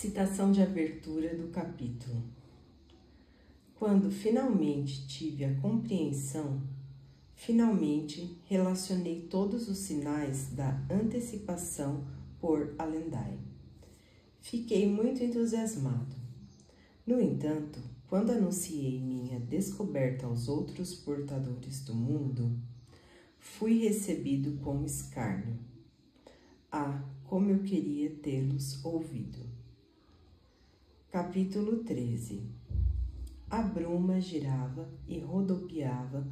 Citação de abertura do capítulo. Quando finalmente tive a compreensão, finalmente relacionei todos os sinais da antecipação por Alendai. Fiquei muito entusiasmado. No entanto, quando anunciei minha descoberta aos outros portadores do mundo, fui recebido com escárnio. Ah, como eu queria tê-los ouvido. Capítulo 13. A bruma girava e rodopiava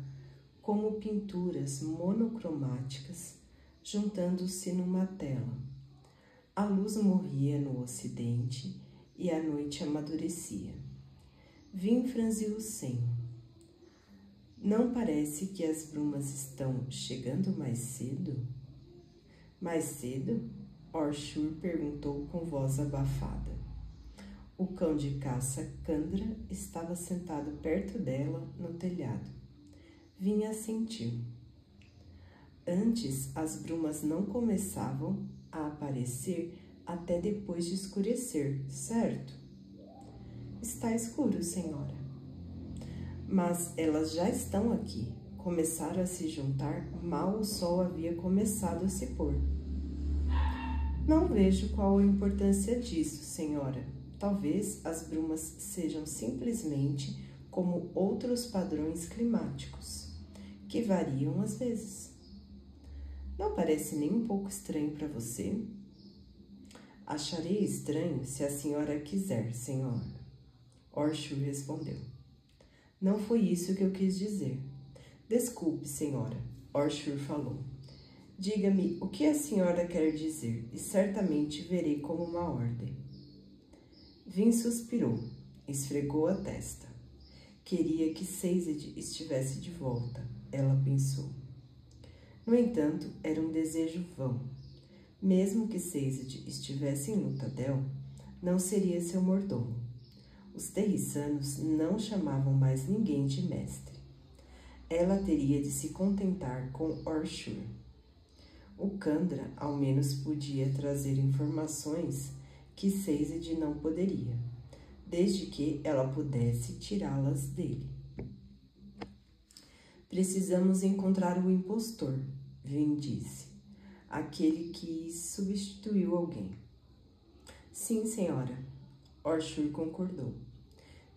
como pinturas monocromáticas juntando-se numa tela. A luz morria no ocidente e a noite amadurecia. Vim franziu o senho. Não parece que as brumas estão chegando mais cedo? Mais cedo? Orshur perguntou com voz abafada. O cão de caça Candra estava sentado perto dela no telhado. Vinha assentiu. Antes, as brumas não começavam a aparecer até depois de escurecer, certo? Está escuro, senhora. Mas elas já estão aqui. Começaram a se juntar mal o sol havia começado a se pôr. Não vejo qual a importância disso, senhora. Talvez as brumas sejam simplesmente como outros padrões climáticos, que variam às vezes. Não parece nem um pouco estranho para você? Acharei estranho se a senhora quiser, senhora. Orshur respondeu. Não foi isso que eu quis dizer. Desculpe, senhora, Orshur falou. Diga-me o que a senhora quer dizer e certamente verei como uma ordem. Vin suspirou, esfregou a testa. Queria que Sazed estivesse de volta, ela pensou. No entanto, era um desejo vão. Mesmo que Sazed estivesse em Luthadel, não seria seu mordomo. Os terrissanos não chamavam mais ninguém de mestre. Ela teria de se contentar com Orshur. O Candra, ao menos, podia trazer informações que Sazed não poderia, desde que ela pudesse tirá-las dele. Precisamos encontrar o impostor, Vin disse, aquele que substituiu alguém. Sim, senhora, Orshur concordou.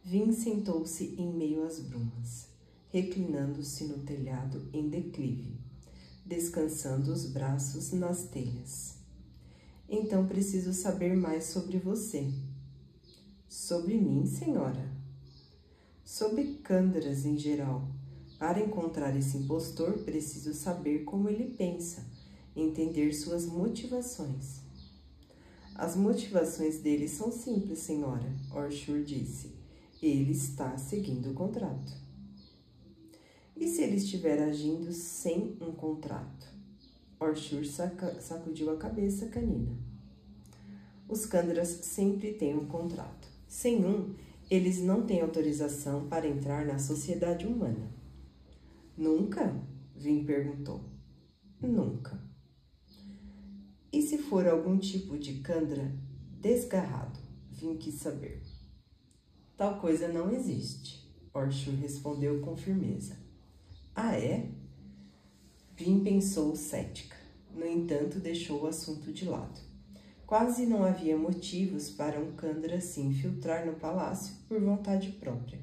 Vin sentou-se em meio às brumas, reclinando-se no telhado em declive, descansando os braços nas telhas. Então preciso saber mais sobre você. Sobre mim, senhora? Sobre Candras em geral. Para encontrar esse impostor, preciso saber como ele pensa, entender suas motivações. As motivações dele são simples, senhora, Orshur disse. Ele está seguindo o contrato. E se ele estiver agindo sem um contrato? Orshur sacudiu a cabeça canina. Os Candras sempre têm um contrato. Sem um, eles não têm autorização para entrar na sociedade humana. Nunca? Vin perguntou. Nunca. E se for algum tipo de Candra desgarrado? Vin quis saber. Tal coisa não existe, Orshur respondeu com firmeza. Ah, é? Vin pensou cética. No entanto, deixou o assunto de lado. Quase não havia motivos para um Candra se infiltrar no palácio por vontade própria.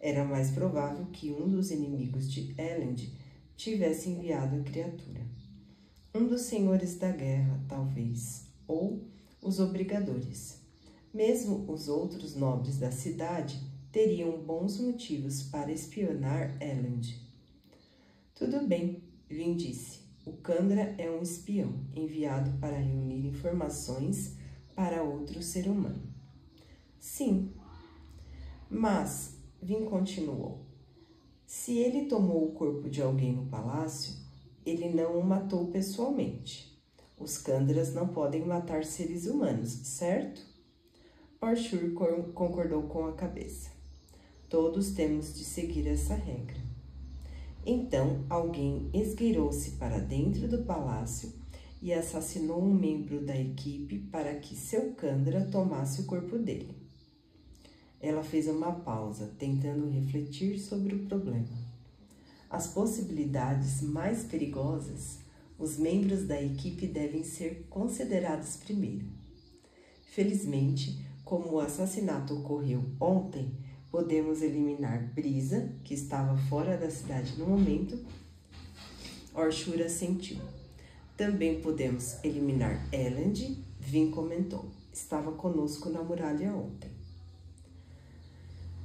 Era mais provável que um dos inimigos de Elend tivesse enviado a criatura. Um dos senhores da guerra, talvez, ou os obrigadores. Mesmo os outros nobres da cidade teriam bons motivos para espionar Elend. Tudo bem, Vin disse. O Candra é um espião enviado para reunir informações para outro ser humano. Sim, mas, Vin continuou, se ele tomou o corpo de alguém no palácio, ele não o matou pessoalmente. Os Candras não podem matar seres humanos, certo? Orshur concordou com a cabeça. Todos temos de seguir essa regra. Então, alguém esgueirou-se para dentro do palácio e assassinou um membro da equipe para que seu Candra tomasse o corpo dele. Ela fez uma pausa, tentando refletir sobre o problema. As possibilidades mais perigosas, os membros da equipe devem ser considerados primeiro. Felizmente, como o assassinato ocorreu ontem, podemos eliminar Brisa, que estava fora da cidade no momento. Orshur assentiu. Também podemos eliminar Elend, Vin comentou. Estava conosco na muralha ontem.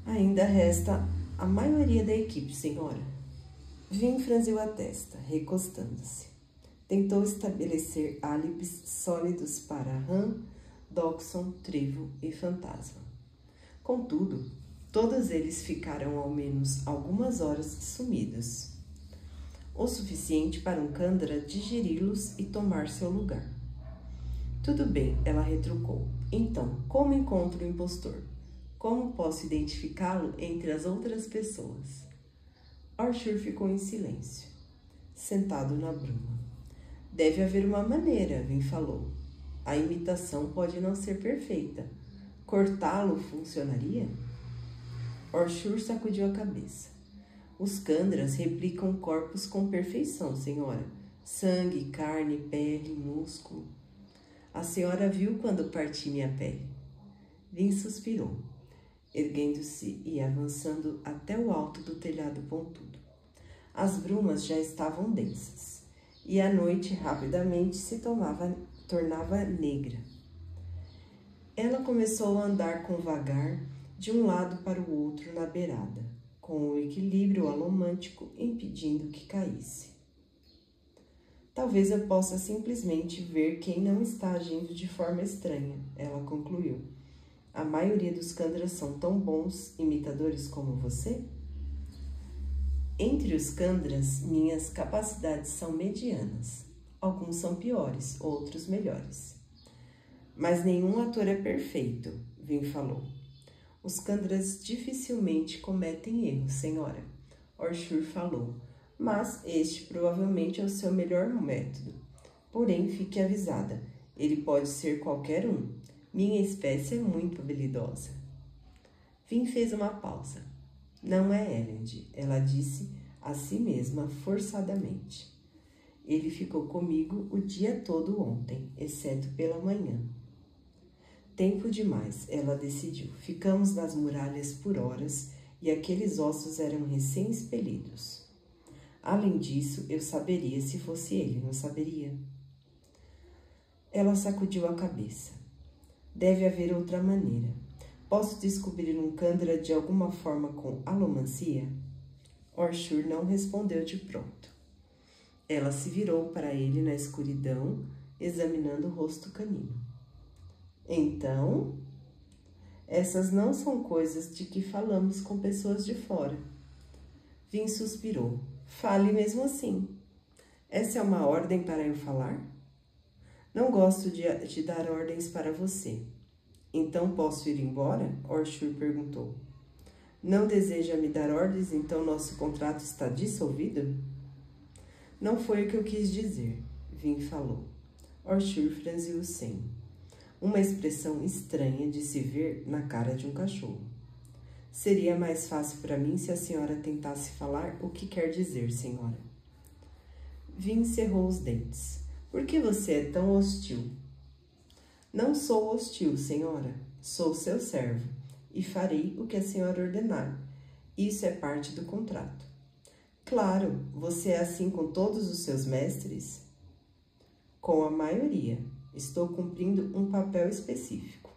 Ainda resta a maioria da equipe, senhora. Vin franziu a testa, recostando-se. Tentou estabelecer álibis sólidos para Han, Doxon, Trevo e Fantasma. Contudo, todos eles ficaram ao menos algumas horas sumidos. O suficiente para um Candra digeri-los e tomar seu lugar. Tudo bem, ela retrucou. Então, como encontro o impostor? Como posso identificá-lo entre as outras pessoas? Orshur ficou em silêncio, sentado na bruma. Deve haver uma maneira, Vin falou. A imitação pode não ser perfeita. Cortá-lo funcionaria? Orshur sacudiu a cabeça. Os Candras replicam corpos com perfeição, senhora. Sangue, carne, pele, músculo. A senhora viu quando parti minha pele. Vin suspirou, erguendo-se e avançando até o alto do telhado pontudo. As brumas já estavam densas, e a noite rapidamente se tornava negra. Ela começou a andar com vagar de um lado para o outro na beirada, com o equilíbrio alomântico impedindo que caísse. Talvez eu possa simplesmente ver quem não está agindo de forma estranha, ela concluiu. A maioria dos Candras são tão bons imitadores como você? Entre os Candras, minhas capacidades são medianas. Alguns são piores, outros melhores. Mas nenhum ator é perfeito, Vin falou. Os Candras dificilmente cometem erros, senhora, Orshur falou, mas este provavelmente é o seu melhor método. Porém, fique avisada, ele pode ser qualquer um. Minha espécie é muito habilidosa. Vin fez uma pausa. Não é Elend, ela disse a si mesma forçadamente. Ele ficou comigo o dia todo ontem, exceto pela manhã. Tempo demais, ela decidiu. Ficamos nas muralhas por horas e aqueles ossos eram recém-expelidos. Além disso, eu saberia se fosse ele, não saberia? Ela sacudiu a cabeça. Deve haver outra maneira. Posso descobrir um Candra de alguma forma com alomancia? Orshur não respondeu de pronto. Ela se virou para ele na escuridão, examinando o rosto canino. Então, essas não são coisas de que falamos com pessoas de fora. Vin suspirou. Fale mesmo assim. Essa é uma ordem para eu falar? Não gosto de dar ordens para você. Então posso ir embora? Orshur perguntou. Não deseja me dar ordens, então nosso contrato está dissolvido? Não foi o que eu quis dizer, Vin falou. Orshur franziu o senho. Uma expressão estranha de se ver na cara de um cachorro. Seria mais fácil para mim se a senhora tentasse falar o que quer dizer, senhora. Vin cerrou os dentes. Por que você é tão hostil? Não sou hostil, senhora. Sou seu servo e farei o que a senhora ordenar. Isso é parte do contrato. Claro, você é assim com todos os seus mestres? Com a maioria. Estou cumprindo um papel específico.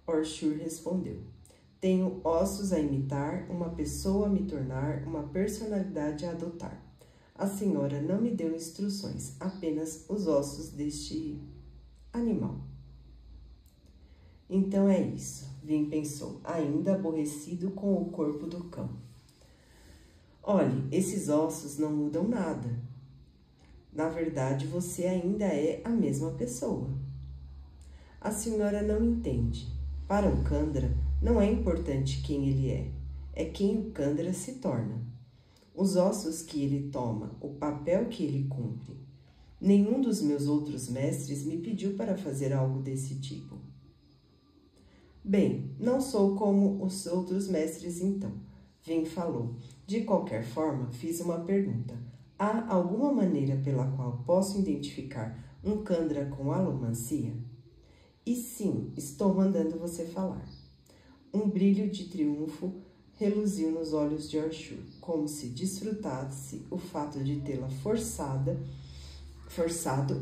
Orshur respondeu. Tenho ossos a imitar, uma pessoa a me tornar, uma personalidade a adotar. A senhora não me deu instruções, apenas os ossos deste animal. Então é isso, Vin pensou, ainda aborrecido com o corpo do cão. Olhe, esses ossos não mudam nada. Na verdade, você ainda é a mesma pessoa. A senhora não entende. Para um Candra, não é importante quem ele é quem o Candra se torna. Os ossos que ele toma, o papel que ele cumpre. Nenhum dos meus outros mestres me pediu para fazer algo desse tipo. Bem, não sou como os outros mestres então, Vin falou. De qualquer forma, fiz uma pergunta. Há alguma maneira pela qual posso identificar um Kandra com alomancia? E sim, estou mandando você falar. Um brilho de triunfo reluziu nos olhos de Arshur, como se desfrutasse o fato de tê-la forçado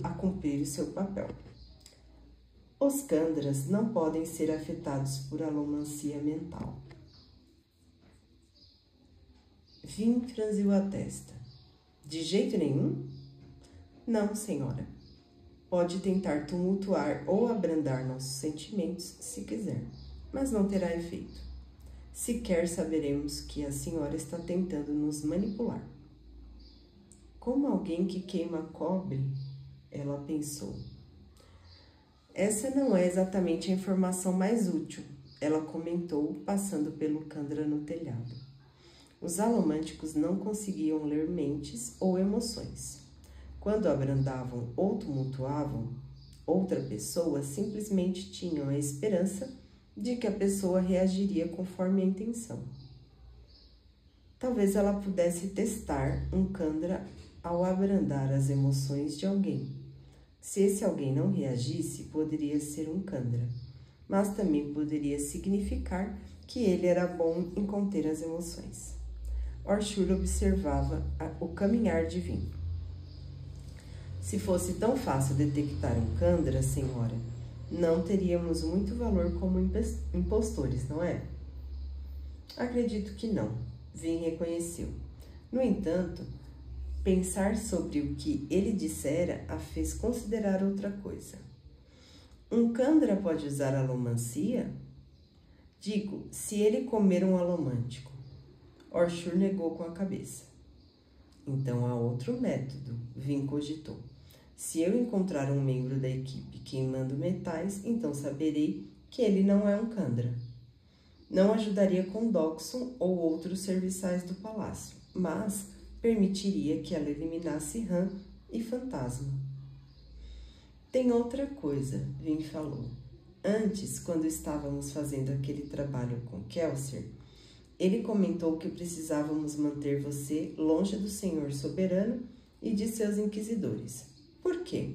a cumprir o seu papel. Os Kandras não podem ser afetados por alomancia mental. Vin franziu a testa. De jeito nenhum? Não, senhora. Pode tentar tumultuar ou abrandar nossos sentimentos, se quiser, mas não terá efeito. Sequer saberemos que a senhora está tentando nos manipular. Como alguém que queima cobre, ela pensou. Essa não é exatamente a informação mais útil, ela comentou, passando pelo Kandra no telhado. Os alomânticos não conseguiam ler mentes ou emoções. Quando abrandavam ou tumultuavam, outra pessoa simplesmente tinham a esperança de que a pessoa reagiria conforme a intenção. Talvez ela pudesse testar um Kandra ao abrandar as emoções de alguém. Se esse alguém não reagisse, poderia ser um Kandra, mas também poderia significar que ele era bom em conter as emoções. Arshur observava o caminhar de Vin. Se fosse tão fácil detectar um Kandra, senhora, não teríamos muito valor como impostores, não é? Acredito que não, Vin reconheceu. No entanto, pensar sobre o que ele dissera a fez considerar outra coisa. Um Kandra pode usar alomancia? Digo, se ele comer um alomântico. Arshur negou com a cabeça. Então há outro método, Vin cogitou. Se eu encontrar um membro da equipe queimando metais, então saberei que ele não é um Kandra. Não ajudaria com Doxon ou outros serviçais do palácio, mas permitiria que ela eliminasse Ram e Fantasma. Tem outra coisa, Vin falou. Antes, quando estávamos fazendo aquele trabalho com Kelsier, ele comentou que precisávamos manter você longe do Senhor Soberano e de seus inquisidores. Por quê?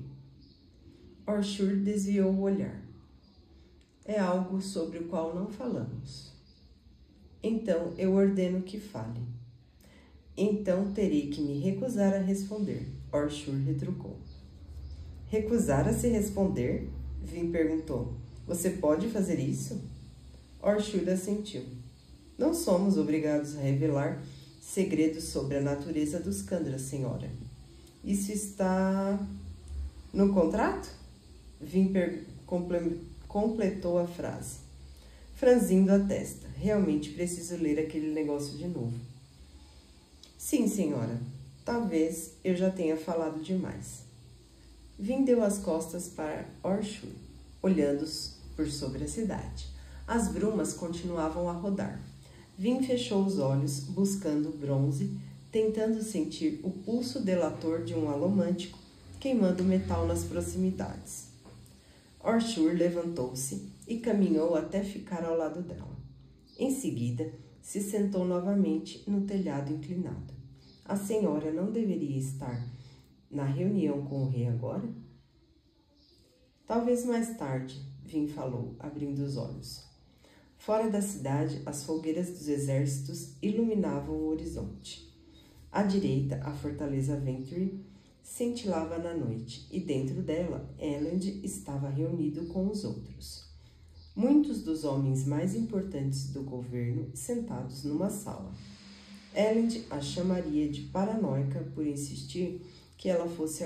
Arshur desviou o olhar. É algo sobre o qual não falamos. Então, eu ordeno que fale. Então, terei que me recusar a responder, Arshur retrucou. Recusar a se responder? Vin perguntou. Você pode fazer isso? Arshur assentiu. Não somos obrigados a revelar segredos sobre a natureza dos Kandras, senhora. Isso está no contrato? Vin completou a frase, franzindo a testa. Realmente preciso ler aquele negócio de novo. Sim, senhora. Talvez eu já tenha falado demais. Vin deu as costas para Arshur, olhando por sobre a cidade. As brumas continuavam a rodar. Vin fechou os olhos, buscando o bronze, tentando sentir o pulso delator de um alomântico queimando metal nas proximidades. Arshur levantou-se e caminhou até ficar ao lado dela. Em seguida, se sentou novamente no telhado inclinado. A senhora não deveria estar na reunião com o rei agora? Talvez mais tarde, Vin falou, abrindo os olhos. Fora da cidade, as fogueiras dos exércitos iluminavam o horizonte. À direita, a fortaleza Ventry cintilava na noite, e dentro dela, Elend estava reunido com os outros. Muitos dos homens mais importantes do governo sentados numa sala. Elend a chamaria de paranoica por insistir que ela fosse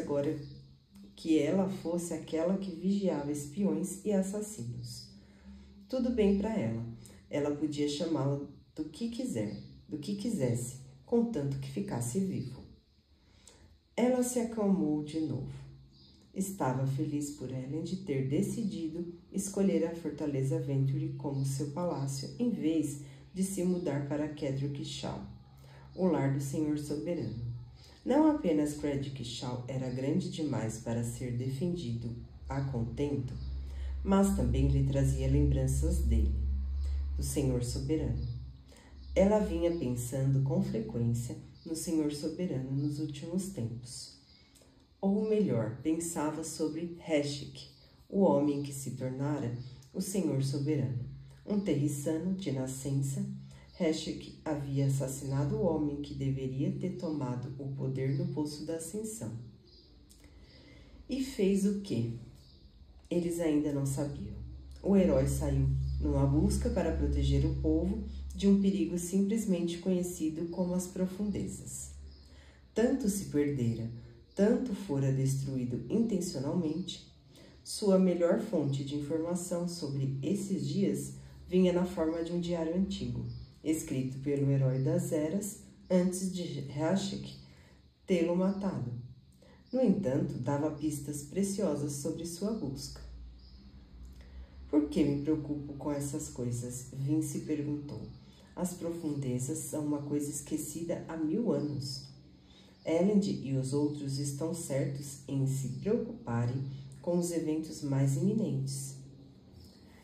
aquela que vigiava espiões e assassinos. Tudo bem para ela. Ela podia chamá-la do que quisesse, contanto que ficasse vivo. Ela se acalmou de novo. Estava feliz por Elend ter decidido escolher a fortaleza Venturi como seu palácio, em vez de se mudar para Kedruk Shal, o lar do Senhor Soberano. Não apenas Craddock Shaw era grande demais para ser defendido a contento, mas também lhe trazia lembranças dele, do Senhor Soberano. Ela vinha pensando com frequência no Senhor Soberano nos últimos tempos. Ou melhor, pensava sobre Heshek, o homem que se tornara o Senhor Soberano. Um terrissano de nascença, Heshek havia assassinado o homem que deveria ter tomado o poder no Poço da Ascensão. E fez o quê? Eles ainda não sabiam. O herói saiu numa busca para proteger o povo de um perigo simplesmente conhecido como as profundezas. Tanto se perdera, tanto fora destruído intencionalmente, sua melhor fonte de informação sobre esses dias vinha na forma de um diário antigo, escrito pelo herói das eras antes de Heshek tê-lo matado. No entanto, dava pistas preciosas sobre sua busca. Por que me preocupo com essas coisas? Vince perguntou. As profundezas são uma coisa esquecida há 1000 anos. Elend e os outros estão certos em se preocuparem com os eventos mais iminentes.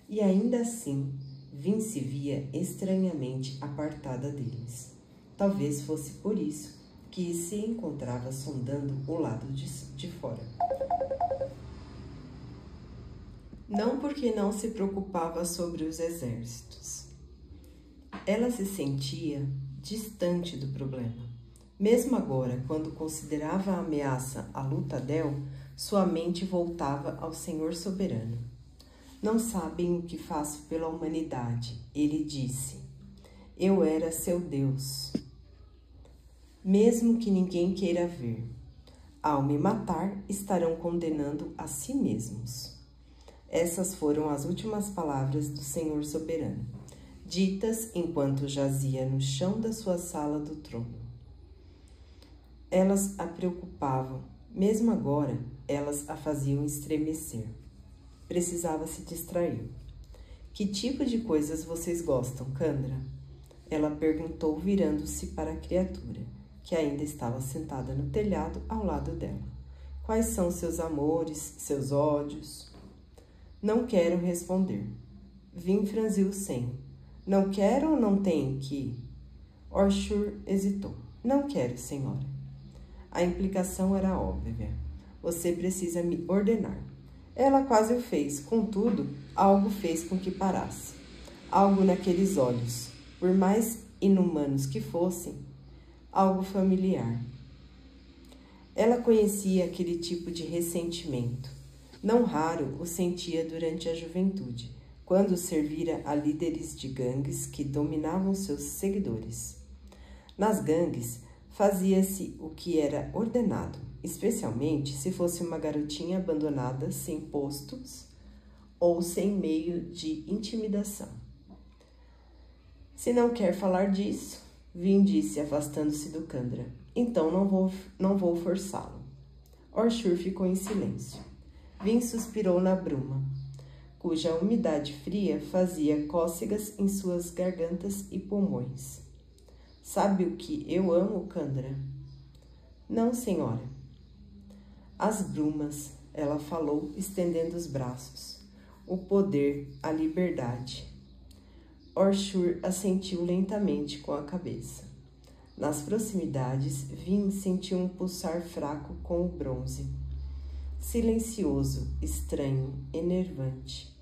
E ainda assim, Vince via estranhamente apartada deles. Talvez fosse por isso que se encontrava sondando o lado de fora. Não porque não se preocupava sobre os exércitos. Ela se sentia distante do problema. Mesmo agora, quando considerava a ameaça a Luthadel, sua mente voltava ao Senhor Soberano. Não sabem o que faço pela humanidade, ele disse. Eu era seu Deus. Mesmo que ninguém queira ver, ao me matar, estarão condenando a si mesmos. Essas foram as últimas palavras do Senhor Soberano, ditas enquanto jazia no chão da sua sala do trono. Elas a preocupavam, mesmo agora, elas a faziam estremecer. Precisava se distrair. Que tipo de coisas vocês gostam, Kandra? Ela perguntou, virando-se para a criatura, que ainda estava sentada no telhado ao lado dela. Quais são seus amores, seus ódios? Não quero responder. Vim franziu o senho. Não quero ou não tem que? Orshur hesitou. Não quero, senhora. A implicação era óbvia. Você precisa me ordenar. Ela quase o fez, contudo, algo fez com que parasse. Algo naqueles olhos, por mais inumanos que fossem, algo familiar. Ela conhecia aquele tipo de ressentimento. Não raro o sentia durante a juventude, quando servira a líderes de gangues que dominavam seus seguidores. Nas gangues, fazia-se o que era ordenado, especialmente se fosse uma garotinha abandonada sem postos ou sem meio de intimidação. Se não quer falar disso, Vin disse, afastando-se do Kandra. Então não vou forçá-lo. Orshur ficou em silêncio. Vin suspirou na bruma, cuja umidade fria fazia cócegas em suas gargantas e pulmões. Sabe o que eu amo, Kandra? Não, senhora. As brumas, ela falou, estendendo os braços. O poder, a liberdade. Orshur assentiu lentamente com a cabeça. Nas proximidades, Vin sentiu um pulsar fraco com o bronze. Silencioso, estranho, enervante.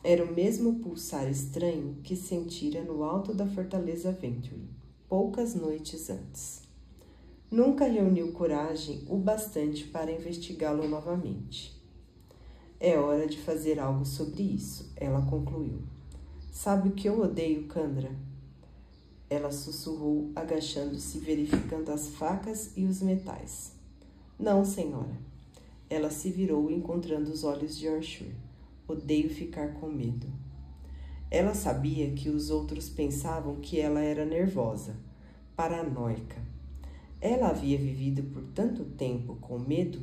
Era o mesmo pulsar estranho que sentira no alto da fortaleza Venturi, poucas noites antes. Nunca reuniu coragem o bastante para investigá-lo novamente. É hora de fazer algo sobre isso, ela concluiu. Sabe o que eu odeio, Kandra? Ela sussurrou, agachando-se, verificando as facas e os metais. Não, senhora. Ela se virou, encontrando os olhos de Orshur. Odeio ficar com medo. Ela sabia que os outros pensavam que ela era nervosa, paranoica. Ela havia vivido por tanto tempo com medo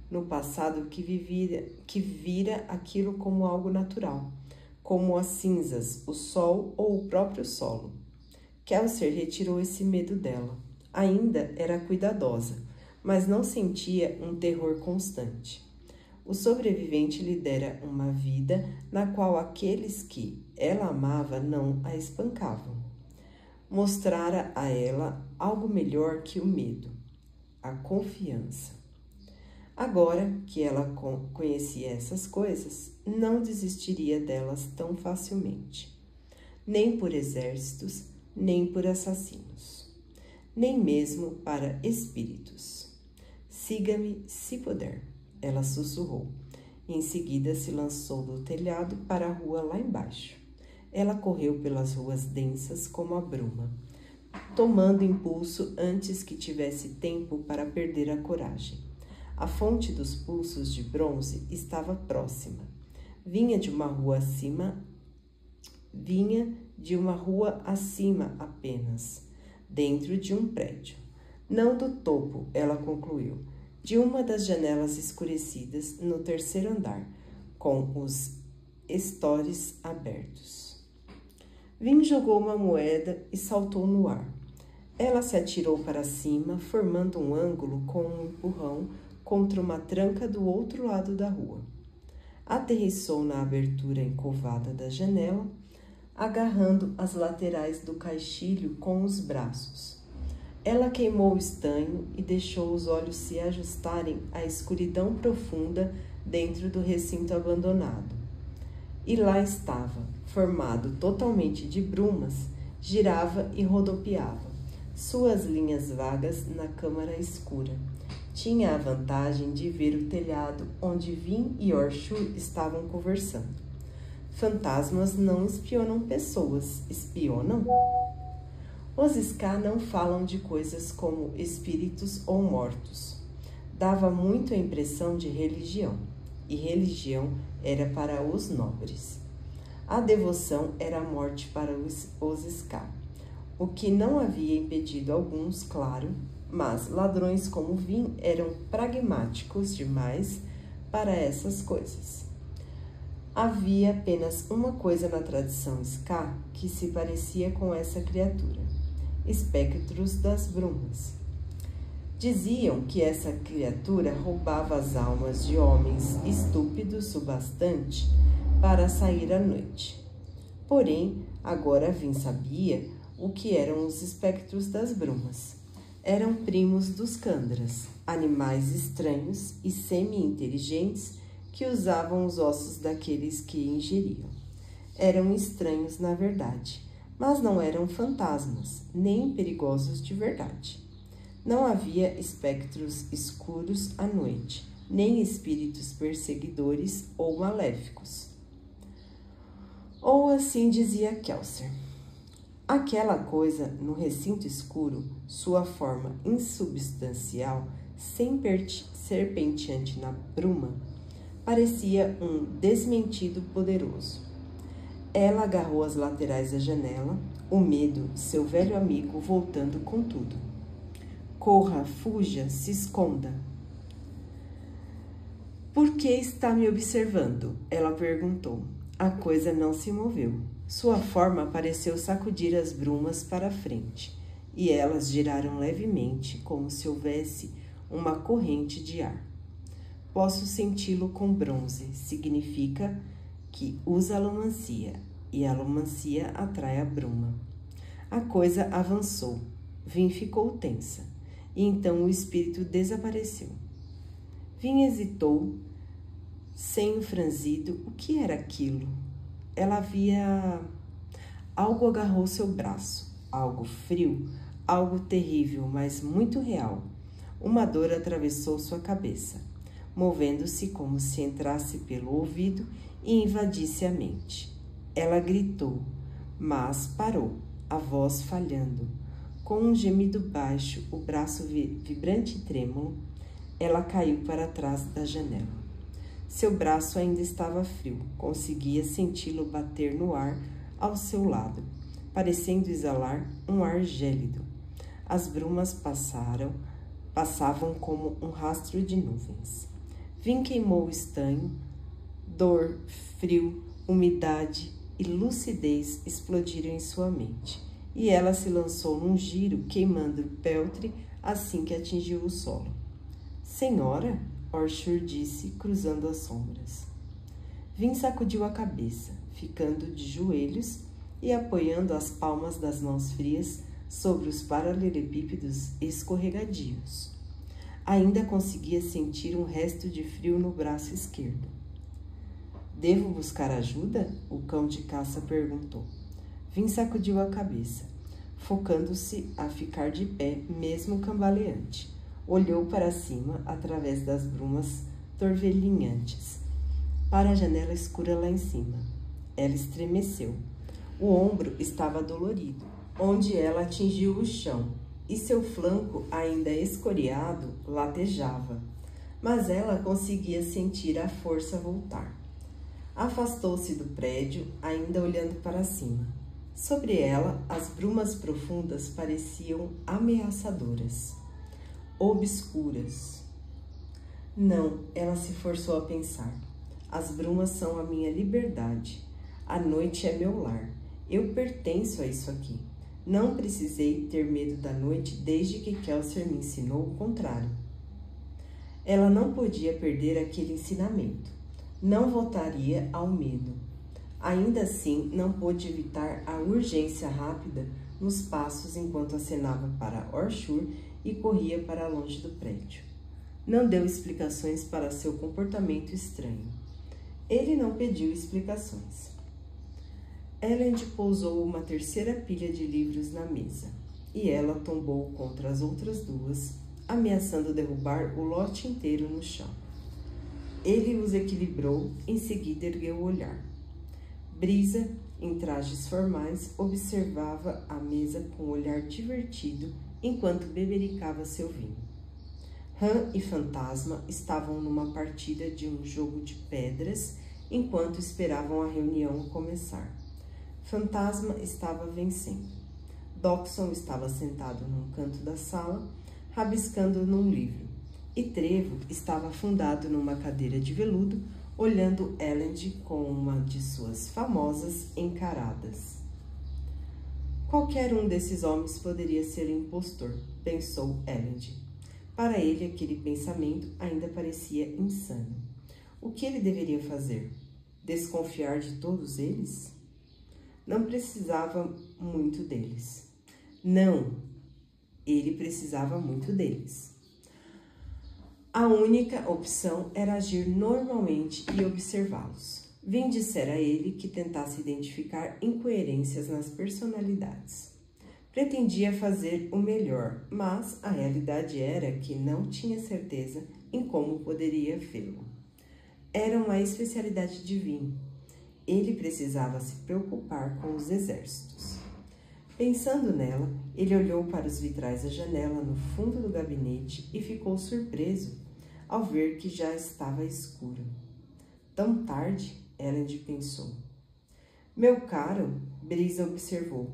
no passado que vira aquilo como algo natural, como as cinzas, o sol ou o próprio solo. Kelsier retirou esse medo dela. Ainda era cuidadosa, mas não sentia um terror constante. O sobrevivente lhe dera uma vida na qual aqueles que ela amava não a espancavam. Mostrara a ela algo melhor que o medo, a confiança. Agora que ela conhecia essas coisas, não desistiria delas tão facilmente, nem por exércitos, nem por assassinos, nem mesmo para espíritos. Siga-me se puder, ela sussurrou. Em seguida se lançou do telhado para a rua lá embaixo. Ela correu pelas ruas densas como a bruma, tomando impulso antes que tivesse tempo para perder a coragem. A fonte dos pulsos de bronze estava próxima. Vinha de uma rua acima apenas, dentro de um prédio. Não do topo, ela concluiu, de uma das janelas escurecidas no terceiro andar, com os estores abertos. Vin jogou uma moeda e saltou no ar. Ela se atirou para cima, formando um ângulo com um empurrão contra uma tranca do outro lado da rua. Aterrissou na abertura encovada da janela, agarrando as laterais do caixilho com os braços. Ela queimou o estanho e deixou os olhos se ajustarem à escuridão profunda dentro do recinto abandonado. E lá estava, formado totalmente de brumas, girava e rodopiava, suas linhas vagas na câmara escura. Tinha a vantagem de ver o telhado onde Vin e Orshur estavam conversando. Fantasmas não espionam pessoas, espionam? Os Ska não falam de coisas como espíritos ou mortos. Dava muito a impressão de religião, e religião era para os nobres. A devoção era a morte para os Ska, o que não havia impedido alguns, claro, mas ladrões como Vin eram pragmáticos demais para essas coisas. Havia apenas uma coisa na tradição Ska que se parecia com essa criatura: espectros das brumas. Diziam que essa criatura roubava as almas de homens estúpidos o bastante para sair à noite. Porém, agora Vin sabia o que eram os espectros das brumas. Eram primos dos Kandras, animais estranhos e semi-inteligentes que usavam os ossos daqueles que ingeriam. Eram estranhos na verdade, mas não eram fantasmas, nem perigosos de verdade. Não havia espectros escuros à noite, nem espíritos perseguidores ou maléficos. Ou assim dizia Kelser. Aquela coisa no recinto escuro, sua forma insubstancial, serpenteante na bruma, parecia um desmentido poderoso. Ela agarrou as laterais da janela, o medo, seu velho amigo, voltando com tudo. Corra, fuja, se esconda. Por que está me observando? Ela perguntou. A coisa não se moveu. Sua forma pareceu sacudir as brumas para a frente, e elas giraram levemente, como se houvesse uma corrente de ar. Posso senti-lo com bronze, significa que usa alomancia, e a alomancia atrai a bruma. A coisa avançou. Vin ficou tensa, e então o espírito desapareceu. Vin hesitou, senho franzido. O que era aquilo? Ela havia... Algo agarrou seu braço, algo frio, algo terrível, mas muito real. Uma dor atravessou sua cabeça, movendo-se como se entrasse pelo ouvido e invadisse a mente. Ela gritou, mas parou, a voz falhando. Com um gemido baixo, o braço vibrante e trêmulo, ela caiu para trás da janela. Seu braço ainda estava frio, conseguia senti-lo bater no ar ao seu lado, parecendo exalar um ar gélido. As brumas passavam como um rastro de nuvens. Vin queimou o estanho, dor, frio, umidade e lucidez explodiram em sua mente, e ela se lançou num giro, queimando o peltre assim que atingiu o solo. Senhora, Orshur disse, cruzando as sombras. Vin sacudiu a cabeça, ficando de joelhos e apoiando as palmas das mãos frias sobre os paralelepípedos escorregadios. Ainda conseguia sentir um resto de frio no braço esquerdo. Devo buscar ajuda? O cão de caça perguntou. Vin sacudiu a cabeça, focando-se a ficar de pé, mesmo cambaleante. Olhou para cima, através das brumas torvelinhantes, para a janela escura lá em cima. Ela estremeceu. O ombro estava dolorido, onde ela atingiu o chão, e seu flanco, ainda escoriado, latejava. Mas ela conseguia sentir a força voltar. Afastou-se do prédio, ainda olhando para cima. Sobre ela, as brumas profundas pareciam ameaçadoras, obscuras. Não, ela se forçou a pensar. As brumas são a minha liberdade. A noite é meu lar. Eu pertenço a isso aqui. Não precisei ter medo da noite desde que Kelsier me ensinou o contrário. Ela não podia perder aquele ensinamento. Não voltaria ao medo. Ainda assim, não pôde evitar a urgência rápida nos passos enquanto acenava para Orshur e corria para longe do prédio. Não deu explicações para seu comportamento estranho. Ele não pediu explicações. Elend pousou uma terceira pilha de livros na mesa, e ela tombou contra as outras duas, ameaçando derrubar o lote inteiro no chão. Ele os equilibrou, em seguida ergueu o olhar. Brisa, em trajes formais, observava a mesa com um olhar divertido enquanto bebericava seu vinho. Han e Fantasma estavam numa partida de um jogo de pedras enquanto esperavam a reunião começar. Fantasma estava vencendo. Dockson estava sentado num canto da sala, rabiscando num livro, e Trevo estava afundado numa cadeira de veludo, olhando Elend com uma de suas famosas encaradas. Qualquer um desses homens poderia ser impostor, pensou Elend. Para ele, aquele pensamento ainda parecia insano. O que ele deveria fazer? Desconfiar de todos eles? Não precisava muito deles. Não, ele precisava muito deles. A única opção era agir normalmente e observá-los. Vin dissera a ele que tentasse identificar incoerências nas personalidades. Pretendia fazer o melhor, mas a realidade era que não tinha certeza em como poderia fê-lo. Era uma especialidade de Vin. Ele precisava se preocupar com os exércitos. Pensando nela, ele olhou para os vitrais da janela no fundo do gabinete e ficou surpreso ao ver que já estava escuro. Tão tarde, Elend pensou. Meu caro, Brisa observou,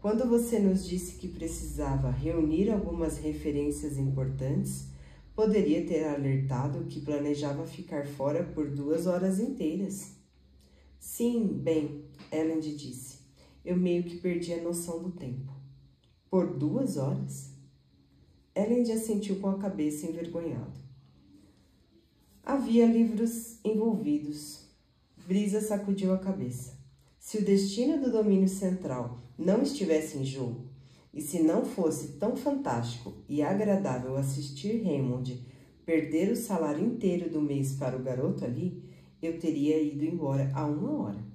quando você nos disse que precisava reunir algumas referências importantes, poderia ter alertado que planejava ficar fora por 2 horas inteiras. Sim, bem, Elend disse. Eu meio que perdi a noção do tempo. Por 2 horas? Elend assentiu com a cabeça envergonhado. Havia livros envolvidos. Brisa sacudiu a cabeça. Se o destino do domínio central não estivesse em jogo, e se não fosse tão fantástico e agradável assistir Raymond perder o salário inteiro do mês para o garoto ali, eu teria ido embora há 1 hora.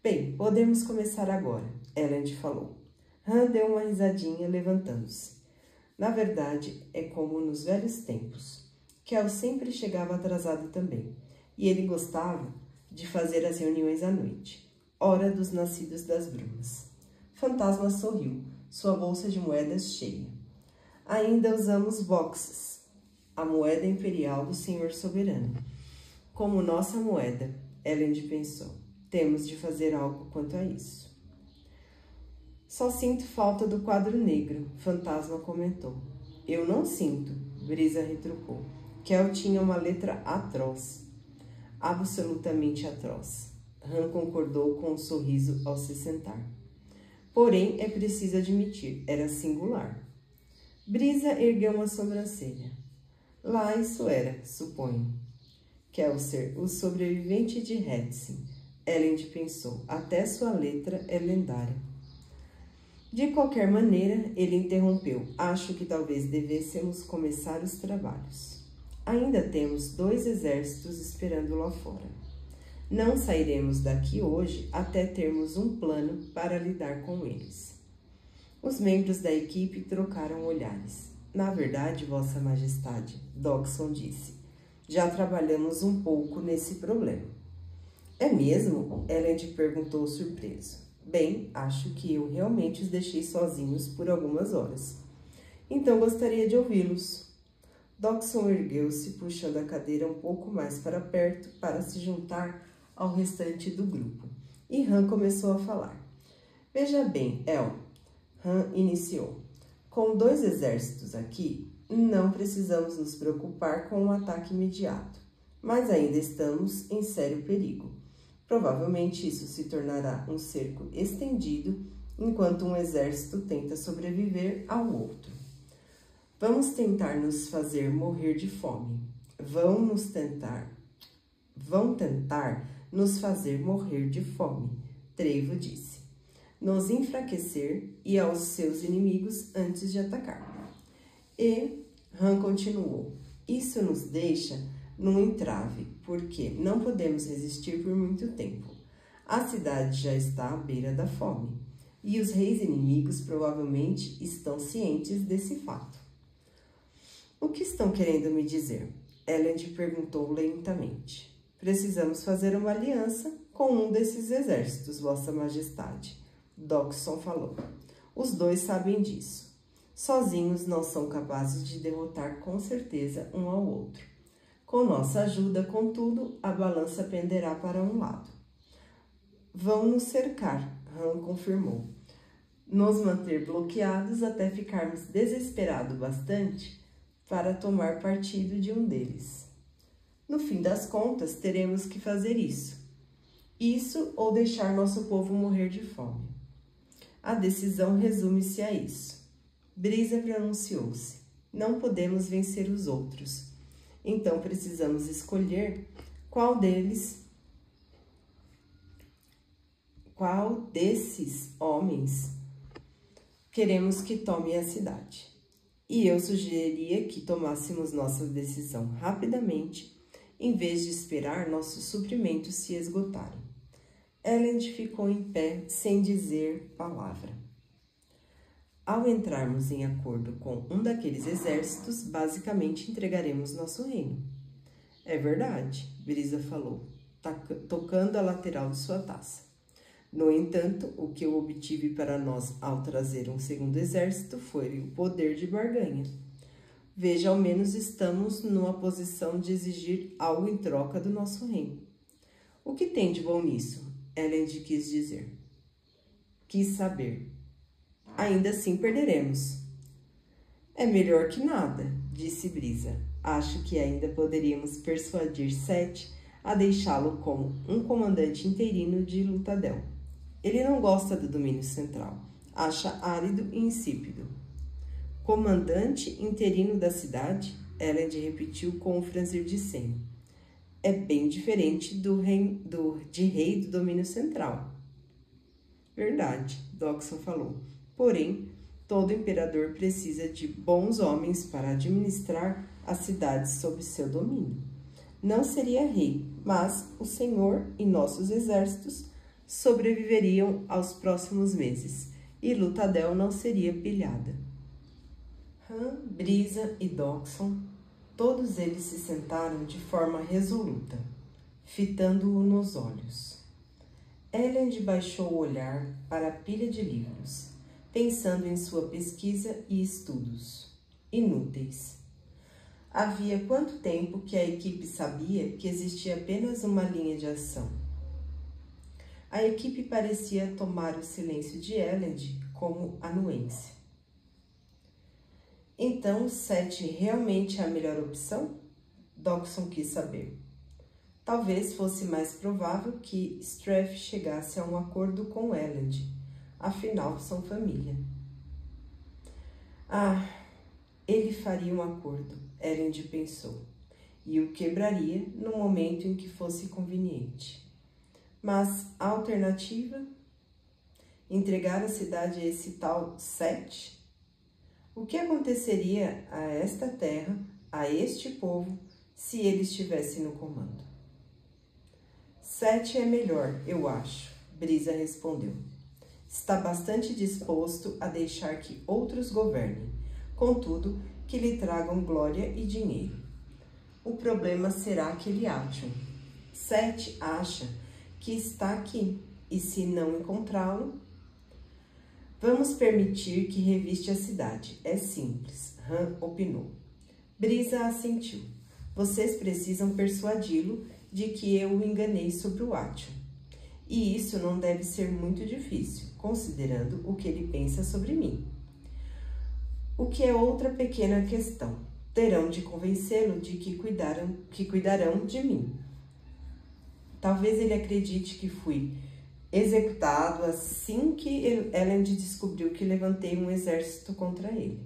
Bem, podemos começar agora, Elend falou. Han deu uma risadinha, levantando-se. Na verdade, é como nos velhos tempos. Kel sempre chegava atrasado também, e ele gostava de fazer as reuniões à noite, hora dos nascidos das brumas. Fantasma sorriu, sua bolsa de moedas cheia. Ainda usamos boxes, a moeda imperial do Senhor Soberano. Como nossa moeda, Elend pensou. Temos de fazer algo quanto a isso. Só sinto falta do quadro negro, Fantasma comentou. Eu não sinto, Brisa retrucou. Kel tinha uma letra atroz. Absolutamente atroz. Han concordou com um sorriso ao se sentar. Porém, é preciso admitir, era singular. Brisa ergueu uma sobrancelha. Lá isso era, suponho. Kelser, o sobrevivente de Hetsin. Elend pensou, até sua letra é lendária. De qualquer maneira, ele interrompeu. Acho que talvez devêssemos começar os trabalhos. Ainda temos 2 exércitos esperando lá fora. Não sairemos daqui hoje até termos um plano para lidar com eles. Os membros da equipe trocaram olhares. Na verdade, Vossa Majestade, Dockson disse, já trabalhamos um pouco nesse problema. É mesmo? Elend perguntou surpreso. Bem, acho que eu realmente os deixei sozinhos por algumas horas. Então gostaria de ouvi-los. Dockson ergueu-se, puxando a cadeira um pouco mais para perto para se juntar ao restante do grupo. E Han começou a falar. Veja bem, El, Han iniciou. Com 2 exércitos aqui, não precisamos nos preocupar com um ataque imediato, mas ainda estamos em sério perigo. Provavelmente isso se tornará um cerco estendido enquanto um exército tenta sobreviver ao outro. Vamos tentar nos fazer morrer de fome. Vão tentar nos fazer morrer de fome, Trevo disse. Nos enfraquecer e aos seus inimigos antes de atacar. E Han continuou. Isso nos deixa num entrave, porque não podemos resistir por muito tempo. A cidade já está à beira da fome, e os reis inimigos provavelmente estão cientes desse fato. O que estão querendo me dizer? Elend perguntou lentamente. Precisamos fazer uma aliança com um desses exércitos, Vossa Majestade. Dockson falou. Os 2 sabem disso. Sozinhos não são capazes de derrotar com certeza um ao outro. Com nossa ajuda, contudo, a balança penderá para um lado. Vão nos cercar, Han confirmou. Nos manter bloqueados até ficarmos desesperados bastante para tomar partido de um deles. No fim das contas, teremos que fazer isso. Isso ou deixar nosso povo morrer de fome. A decisão resume-se a isso. Brisa pronunciou-se. Não podemos vencer os outros. Então precisamos escolher qual desses homens queremos que tome a cidade. E eu sugeriria que tomássemos nossa decisão rapidamente, em vez de esperar nossos suprimentos se esgotarem. Elend ficou em pé, sem dizer palavra. Ao entrarmos em acordo com um daqueles exércitos, basicamente entregaremos nosso reino. É verdade, Brisa falou, tocando a lateral de sua taça. No entanto, o que eu obtive para nós ao trazer um segundo exército foi o poder de barganha. Veja, ao menos estamos numa posição de exigir algo em troca do nosso reino. O que tem de bom nisso? Elend quis dizer. Quis saber. Ainda assim perderemos. É melhor que nada, disse Brisa. Acho que ainda poderíamos persuadir Seth a deixá-lo como um comandante interino de Lutadel. Ele não gosta do domínio central. Acha árido e insípido. Comandante interino da cidade? Elend repetiu com um franzir de senho. É bem diferente de rei do domínio central. Verdade, Dockson falou. Porém, todo imperador precisa de bons homens para administrar as cidades sob seu domínio. Não seria rei, mas o senhor e nossos exércitos sobreviveriam aos próximos meses, e Lutadel não seria pilhada. Han, Brisa e Dockson, todos eles se sentaram de forma resoluta, fitando-o nos olhos. Elend baixou o olhar para a pilha de livros, pensando em sua pesquisa e estudos. Inúteis. Havia quanto tempo que a equipe sabia que existia apenas uma linha de ação? A equipe parecia tomar o silêncio de Elend como anuência. Então, Seth realmente é a melhor opção? Dockson quis saber. Talvez fosse mais provável que Strath chegasse a um acordo com Elend. Afinal, são família. Ah, ele faria um acordo. Elend pensou, e o quebraria no momento em que fosse conveniente. Mas a alternativa? Entregar a cidade a esse tal Set? O que aconteceria a esta terra, a este povo, se ele estivesse no comando? Set é melhor, eu acho, Brisa respondeu. Está bastante disposto a deixar que outros governem, contudo, que lhe tragam glória e dinheiro. O problema será aquele Ation. Set acha que está aqui, e se não encontrá-lo, vamos permitir que reviste a cidade. É simples, Han opinou. Brisa assentiu. Vocês precisam persuadi-lo de que eu o enganei sobre o Ation. E isso não deve ser muito difícil, considerando o que ele pensa sobre mim. O que é outra pequena questão. Terão de convencê-lo de que cuidarão de mim. Talvez ele acredite que fui executado assim que Elend descobriu que levantei um exército contra ele.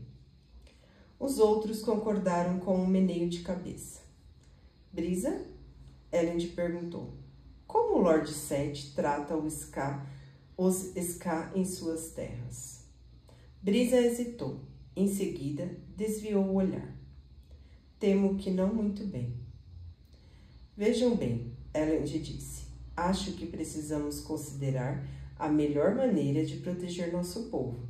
Os outros concordaram com um meneio de cabeça. Brisa? Elend perguntou. Como o Lord Set trata os Ska em suas terras? Brisa hesitou. Em seguida, desviou o olhar. Temo que não muito bem. Vejam bem, Elend disse. Acho que precisamos considerar a melhor maneira de proteger nosso povo.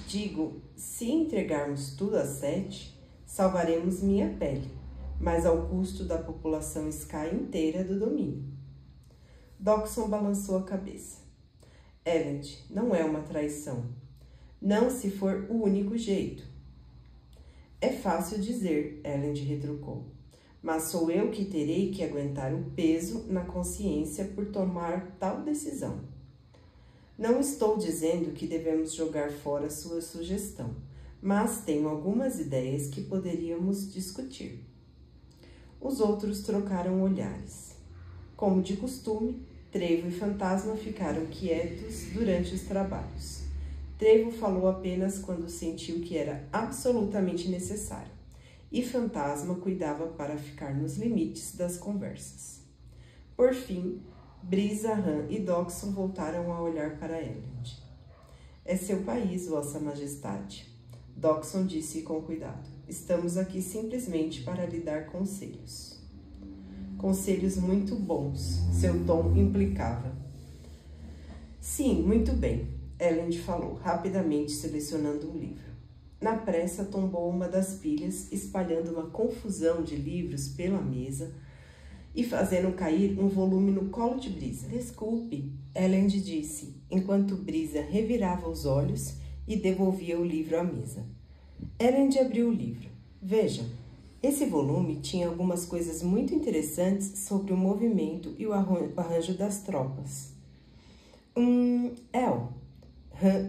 Digo, se entregarmos tudo a Set, salvaremos minha pele, mas ao custo da população Ska inteira do domínio. Dockson balançou a cabeça. Elend, não é uma traição. Não se for o único jeito. É fácil dizer, Elend retrucou. Mas sou eu que terei que aguentar o peso na consciência por tomar tal decisão. Não estou dizendo que devemos jogar fora sua sugestão, mas tenho algumas ideias que poderíamos discutir. Os outros trocaram olhares. Como de costume, Trevo e Fantasma ficaram quietos durante os trabalhos. Trevo falou apenas quando sentiu que era absolutamente necessário, e Fantasma cuidava para ficar nos limites das conversas. Por fim, Brisa, Han e Dockson voltaram a olhar para Elend. É seu país, Vossa Majestade, Dockson disse com cuidado. Estamos aqui simplesmente para lhe dar conselhos. Conselhos muito bons, seu tom implicava. Sim, muito bem, Elend falou, rapidamente selecionando um livro. Na pressa, tombou uma das pilhas, espalhando uma confusão de livros pela mesa e fazendo cair um volume no colo de Brisa. Desculpe, Elend disse, enquanto Brisa revirava os olhos e devolvia o livro à mesa. Elend abriu o livro. Vejam, esse volume tinha algumas coisas muito interessantes sobre o movimento e o arranjo das tropas. Han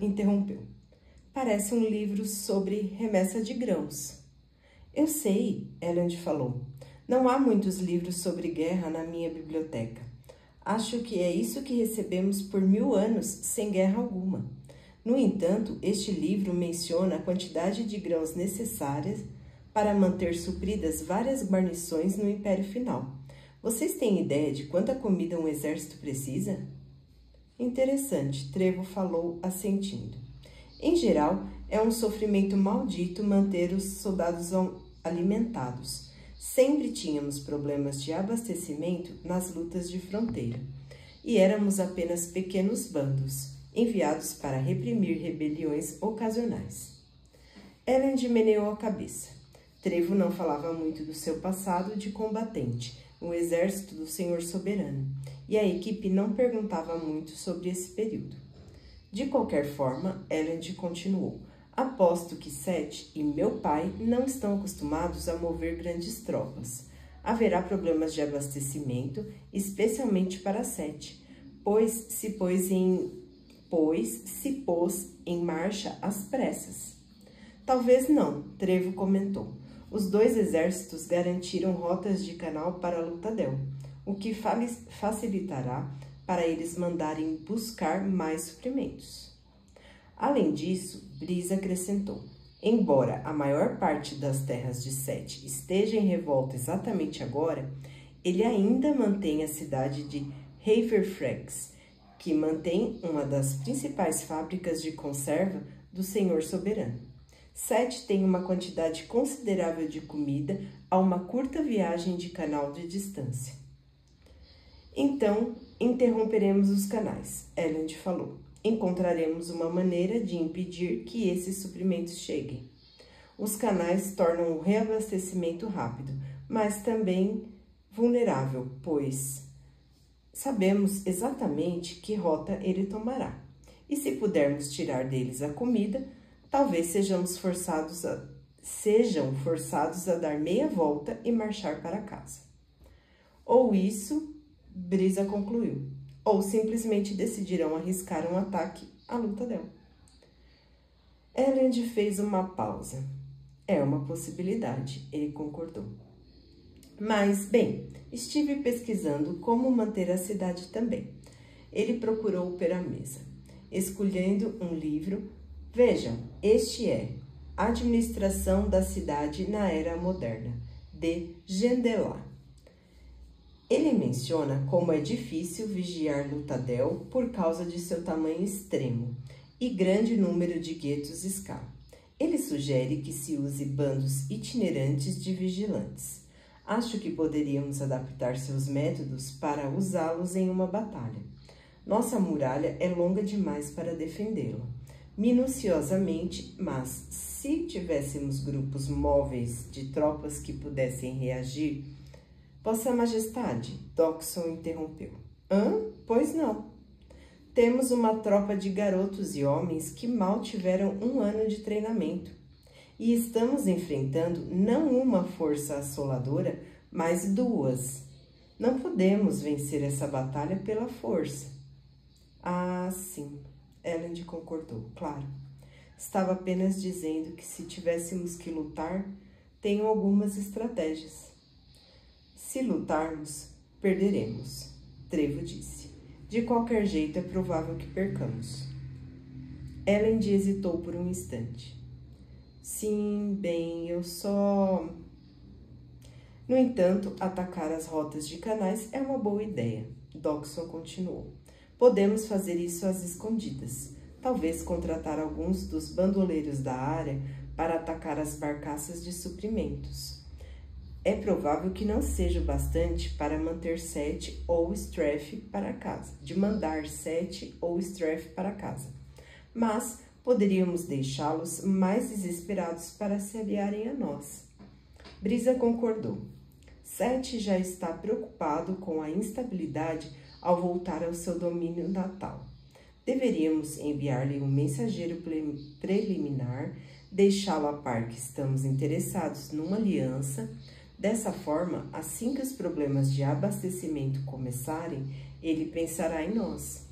interrompeu. Parece um livro sobre remessa de grãos. Eu sei, Elend falou. Não há muitos livros sobre guerra na minha biblioteca. Acho que é isso que recebemos por 1000 anos sem guerra alguma. No entanto, este livro menciona a quantidade de grãos necessárias para manter supridas várias guarnições no Império Final. Vocês têm ideia de quanta comida um exército precisa? Interessante, Trevo falou, assentindo. Em geral, é um sofrimento maldito manter os soldados alimentados. Sempre tínhamos problemas de abastecimento nas lutas de fronteira. E éramos apenas pequenos bandos, enviados para reprimir rebeliões ocasionais. Elend meneou a cabeça. Trevo não falava muito do seu passado de combatente, no exército do Senhor Soberano, e a equipe não perguntava muito sobre esse período. De qualquer forma, Elend continuou. Aposto que Set e meu pai não estão acostumados a mover grandes tropas. Haverá problemas de abastecimento, especialmente para Set, pois se pôs em marcha às pressas. Talvez não, Trevo comentou. Os dois exércitos garantiram rotas de canal para Lutadel, o que facilitará para eles mandarem buscar mais suprimentos. Além disso, Brisa acrescentou, Embora a maior parte das terras de Sete esteja em revolta exatamente agora, ele ainda mantém a cidade de Haverfrax, que mantém uma das principais fábricas de conserva do Senhor Soberano. Sete tem uma quantidade considerável de comida a uma curta viagem de canal de distância. Então, interromperemos os canais, Elend falou. Encontraremos uma maneira de impedir que esses suprimentos cheguem. Os canais tornam o reabastecimento rápido, mas também vulnerável, pois sabemos exatamente que rota ele tomará. E se pudermos tirar deles a comida, talvez sejam forçados a dar meia volta e marchar para casa. Ou isso, Brisa concluiu, ou simplesmente decidirão arriscar um ataque à Luthadel. Elend fez uma pausa. É uma possibilidade, ele concordou. Mas, bem, estive pesquisando como manter a cidade também. Ele procurou pela mesa, escolhendo um livro. Vejam, este é Administração da Cidade na Era Moderna, de Gendelat. Ele menciona como é difícil vigiar Luthadel por causa de seu tamanho extremo e grande número de guetos Ska. Ele sugere que se use bandos itinerantes de vigilantes. Acho que poderíamos adaptar seus métodos para usá-los em uma batalha. Nossa muralha é longa demais para defendê-la. Minuciosamente, mas se tivéssemos grupos móveis de tropas que pudessem reagir... Vossa Majestade, Dockson interrompeu. Pois não. Temos uma tropa de garotos e homens que mal tiveram 1 ano de treinamento. E estamos enfrentando não uma força assoladora, mas 2. Não podemos vencer essa batalha pela força. Ah, sim, Elend concordou, claro. Estava apenas dizendo que se tivéssemos que lutar, tenho algumas estratégias. Se lutarmos, perderemos, Trevo disse. De qualquer jeito, é provável que percamos. Elend hesitou por um instante. Sim, bem, eu só... No entanto, atacar as rotas de canais é uma boa ideia, Dockson continuou. Podemos fazer isso às escondidas. Talvez contratar alguns dos bandoleiros da área para atacar as barcaças de suprimentos. É provável que não seja o bastante para manter Sete ou Strath para casa, de mandar Sete ou Strath para casa. Mas poderíamos deixá-los mais desesperados para se aliarem a nós. Brisa concordou. Sete já está preocupado com a instabilidade ao voltar ao seu domínio natal. Deveríamos enviar-lhe um mensageiro preliminar, deixá-lo a par que estamos interessados numa aliança. Dessa forma, assim que os problemas de abastecimento começarem, ele pensará em nós.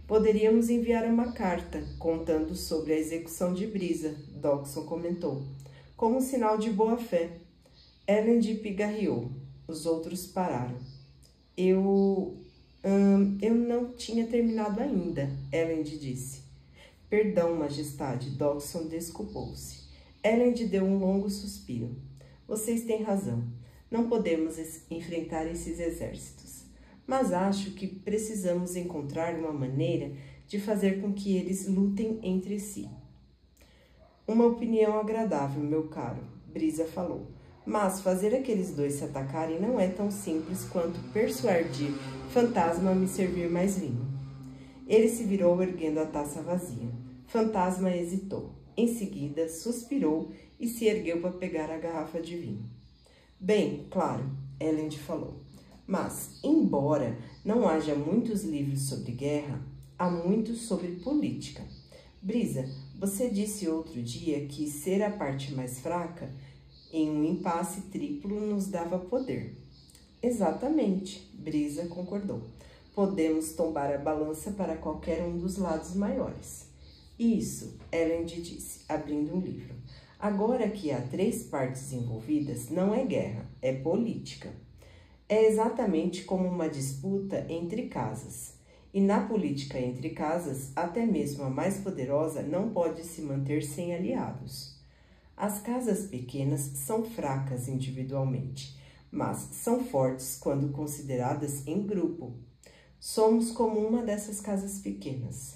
Poderíamos enviar uma carta contando sobre a execução de Brisa, Dockson comentou, como um sinal de boa-fé. Elend pigarreou. Os outros pararam. Eu não tinha terminado ainda, Elend disse. Perdão, Majestade, Dockson desculpou-se. Elend deu um longo suspiro. Vocês têm razão. Não podemos enfrentar esses exércitos. Mas acho que precisamos encontrar uma maneira de fazer com que eles lutem entre si. Uma opinião agradável, meu caro, Brisa falou. Mas fazer aqueles 2 se atacarem não é tão simples quanto persuadir Fantasma a me servir mais vinho. Ele se virou erguendo a taça vazia. Fantasma hesitou. Em seguida, suspirou e se ergueu para pegar a garrafa de vinho. Bem, claro, Elend falou. Mas, embora não haja muitos livros sobre guerra, há muitos sobre política. Brisa, você disse outro dia que ser a parte mais fraca em um impasse triplo nos dava poder. Exatamente, Brisa concordou. Podemos tombar a balança para qualquer um dos lados maiores. Isso, Elend disse, abrindo um livro. Agora que há 3 partes envolvidas, não é guerra, é política. É exatamente como uma disputa entre casas. E na política entre casas, até mesmo a mais poderosa não pode se manter sem aliados. As casas pequenas são fracas individualmente, mas são fortes quando consideradas em grupo. Somos como uma dessas casas pequenas.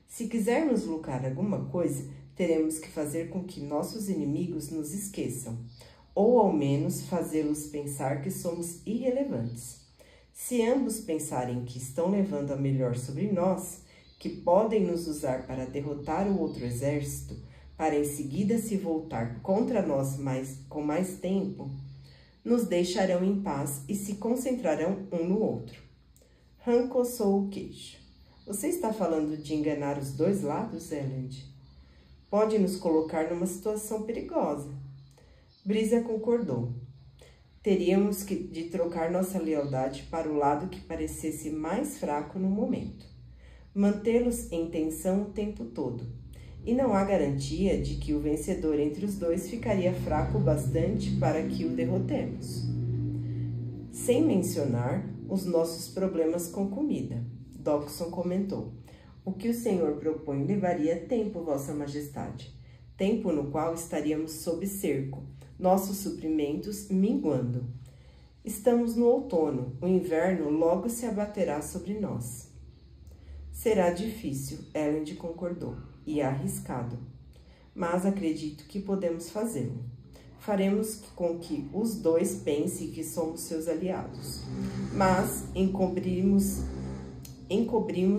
Se quisermos lucrar alguma coisa, teremos que fazer com que nossos inimigos nos esqueçam, ou ao menos fazê-los pensar que somos irrelevantes. Se ambos pensarem que estão levando a melhor sobre nós, que podem nos usar para derrotar o outro exército, para em seguida se voltar contra nós com mais tempo, nos deixarão em paz e se concentrarão um no outro. Han coçou o queixo. Você está falando de enganar os dois lados, Elend? Pode nos colocar numa situação perigosa. Brisa concordou. Teríamos de trocar nossa lealdade para o lado que parecesse mais fraco no momento. Mantê-los em tensão o tempo todo. E não há garantia de que o vencedor entre os dois ficaria fraco o bastante para que o derrotemos. Sem mencionar os nossos problemas com comida, Dockson comentou. O que o senhor propõe levaria tempo, Vossa Majestade. Tempo no qual estaríamos sob cerco, nossos suprimentos minguando. Estamos no outono, o inverno logo se abaterá sobre nós. Será difícil, Elend concordou, e arriscado. Mas acredito que podemos fazê-lo. Faremos com que os dois pensem que somos seus aliados, mas encobrimos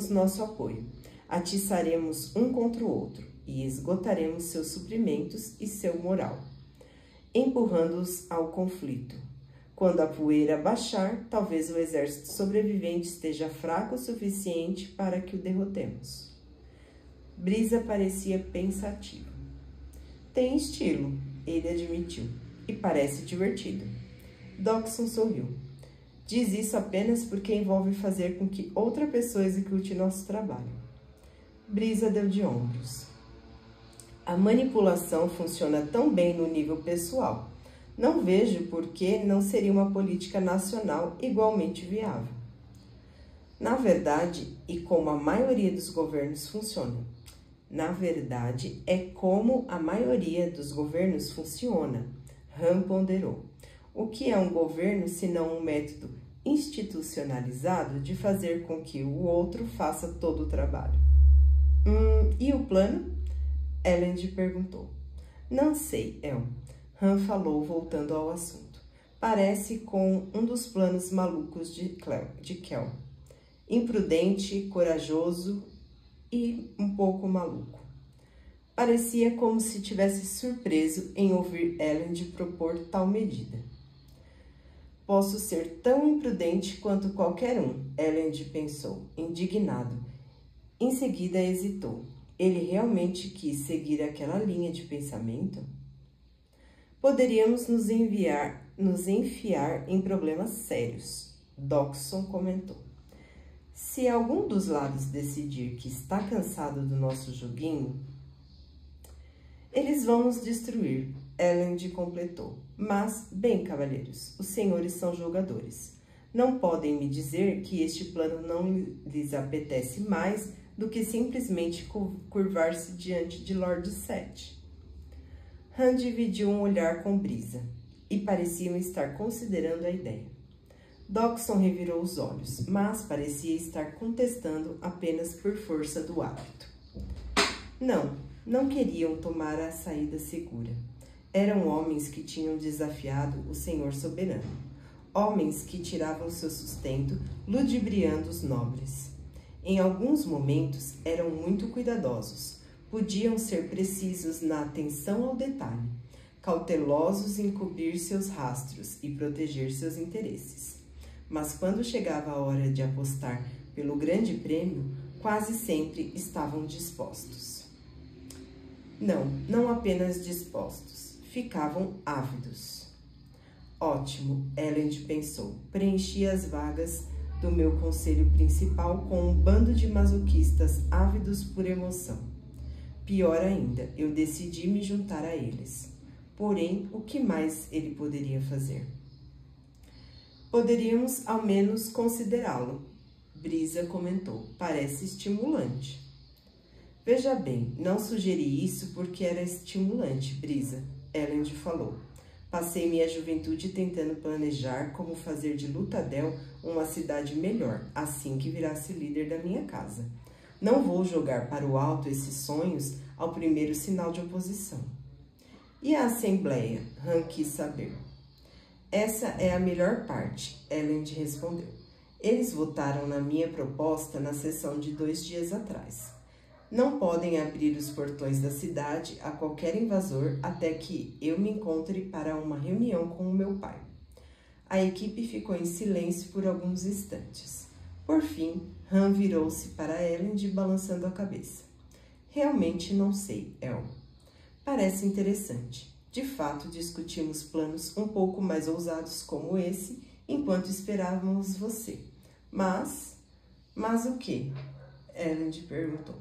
nosso apoio. Atiçaremos um contra o outro e esgotaremos seus suprimentos e seu moral, empurrando-os ao conflito. Quando a poeira baixar, talvez o exército sobrevivente esteja fraco o suficiente para que o derrotemos. Brisa parecia pensativo. Tem estilo, ele admitiu, e parece divertido. Dockson sorriu. Diz isso apenas porque envolve fazer com que outra pessoa execute nosso trabalho. Brisa deu de ombros. A manipulação funciona tão bem no nível pessoal. Não vejo por que não seria uma política nacional igualmente viável. Na verdade, e como a maioria dos governos funciona. Na verdade, é como a maioria dos governos funciona, Han ponderou. O que é um governo senão um método institucionalizado de fazer com que o outro faça todo o trabalho? E o plano? Elend perguntou. Não sei, El. Han falou, voltando ao assunto. Parece com um dos planos malucos de Kel. Imprudente, corajoso e um pouco maluco. Parecia como se tivesse surpreso em ouvir Elend propor tal medida. Posso ser tão imprudente quanto qualquer um, Elend pensou, indignado. Em seguida hesitou. Ele realmente quis seguir aquela linha de pensamento? Poderíamos nos enfiar em problemas sérios, Dockson comentou. Se algum dos lados decidir que está cansado do nosso joguinho, eles vão nos destruir, Elend completou. Mas, bem, cavalheiros, os senhores são jogadores. Não podem me dizer que este plano não lhes apetece mais do que simplesmente curvar-se diante de Lord Set. Han dividiu um olhar com Brisa, e pareciam estar considerando a ideia. Dockson revirou os olhos, mas parecia estar contestando apenas por força do hábito. Não queriam tomar a saída segura. Eram homens que tinham desafiado o Senhor Soberano. Homens que tiravam seu sustento, ludibriando os nobres. Em alguns momentos eram muito cuidadosos. Podiam ser precisos na atenção ao detalhe, cautelosos em cobrir seus rastros e proteger seus interesses. Mas quando chegava a hora de apostar pelo grande prêmio, quase sempre estavam dispostos. Não apenas dispostos, ficavam ávidos. Ótimo, Elend pensou, preenchi as vagas do meu conselho principal com um bando de masoquistas ávidos por emoção. Pior ainda, eu decidi me juntar a eles. Porém, o que mais ele poderia fazer? Poderíamos ao menos considerá-lo, Brisa comentou. Parece estimulante. Veja bem, não sugeri isso porque era estimulante, Brisa, Elend falou. Passei minha juventude tentando planejar como fazer de Lutadel uma cidade melhor, assim que virasse líder da minha casa. Não vou jogar para o alto esses sonhos ao primeiro sinal de oposição. E a Assembleia? Han quis saber. Essa é a melhor parte, Elend respondeu. Eles votaram na minha proposta na sessão de 2 dias atrás. Não podem abrir os portões da cidade a qualquer invasor até que eu me encontre para uma reunião com o meu pai. A equipe ficou em silêncio por alguns instantes. Por fim, Han virou-se para Elend balançando a cabeça. Realmente não sei, El. Parece interessante. De fato, discutimos planos um pouco mais ousados como esse enquanto esperávamos você. Mas o quê? Elend perguntou.